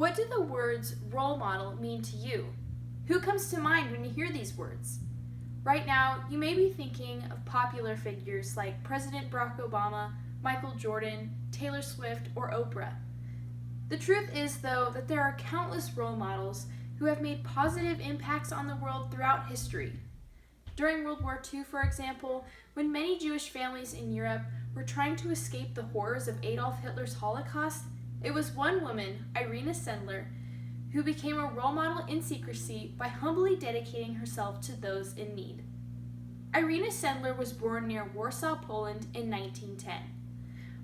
What do the words role model mean to you? Who comes to mind when you hear these words? Right now, you may be thinking of popular figures like President Barack Obama, Michael Jordan, Taylor Swift, or Oprah. The truth is, though, that there are countless role models who have made positive impacts on the world throughout history. During World War II, for example, when many Jewish families in Europe were trying to escape the horrors of Adolf Hitler's Holocaust, it was one woman, Irina Sendler, who became a role model in secrecy by humbly dedicating herself to those in need. Irina Sendler was born near Warsaw, Poland in 1910.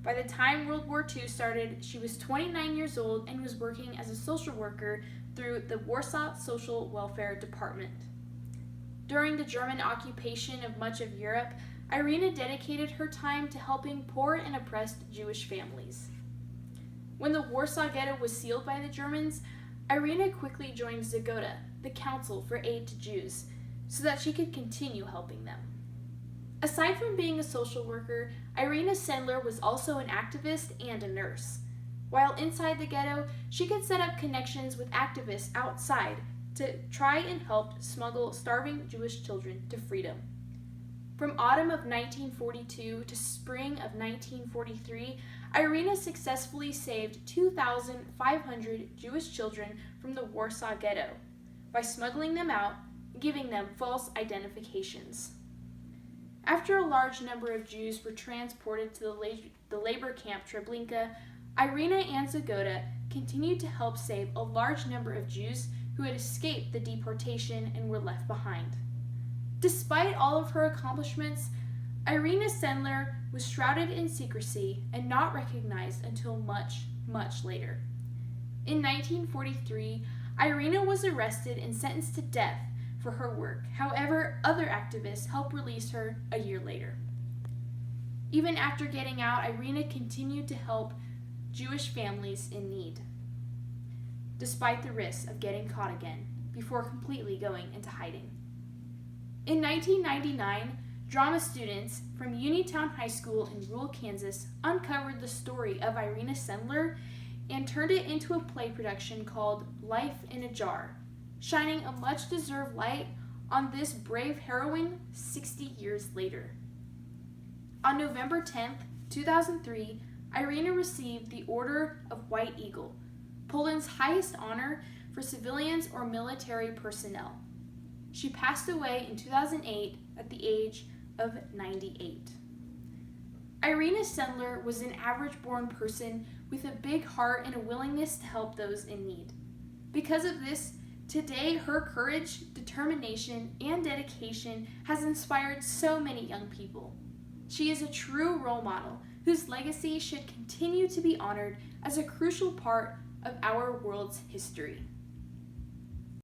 By the time World War II started, she was 29 years old and was working as a social worker through the Warsaw Social Welfare Department. During the German occupation of much of Europe, Irina dedicated her time to helping poor and oppressed Jewish families. When the Warsaw Ghetto was sealed by the Germans, Irina quickly joined Zagoda, the Council for Aid to Jews, so that she could continue helping them. Aside from being a social worker, Irina Sendler was also an activist and a nurse. While inside the ghetto, she could set up connections with activists outside to try and help smuggle starving Jewish children to freedom. From autumn of 1942 to spring of 1943, Irina successfully saved 2,500 Jewish children from the Warsaw Ghetto by smuggling them out and giving them false identifications. After a large number of Jews were transported to the labor camp Treblinka, Irina and Zagoda continued to help save a large number of Jews who had escaped the deportation and were left behind. Despite all of her accomplishments, Irina Sendler was shrouded in secrecy and not recognized until much, much later. In 1943, Irina was arrested and sentenced to death for her work. However, other activists helped release her a year later. Even after getting out, Irina continued to help Jewish families in need, despite the risk of getting caught again before completely going into hiding. In 1999, drama students from Uniontown High School in rural Kansas uncovered the story of Irina Sendler and turned it into a play production called Life in a Jar, shining a much-deserved light on this brave heroine 60 years later. On November 10, 2003, Irina received the Order of White Eagle, Poland's highest honor for civilians or military personnel. She passed away in 2008 at the age of 98. Irina Sendler was an average-born person with a big heart and a willingness to help those in need. Because of this, today her courage, determination, and dedication has inspired so many young people. She is a true role model whose legacy should continue to be honored as a crucial part of our world's history.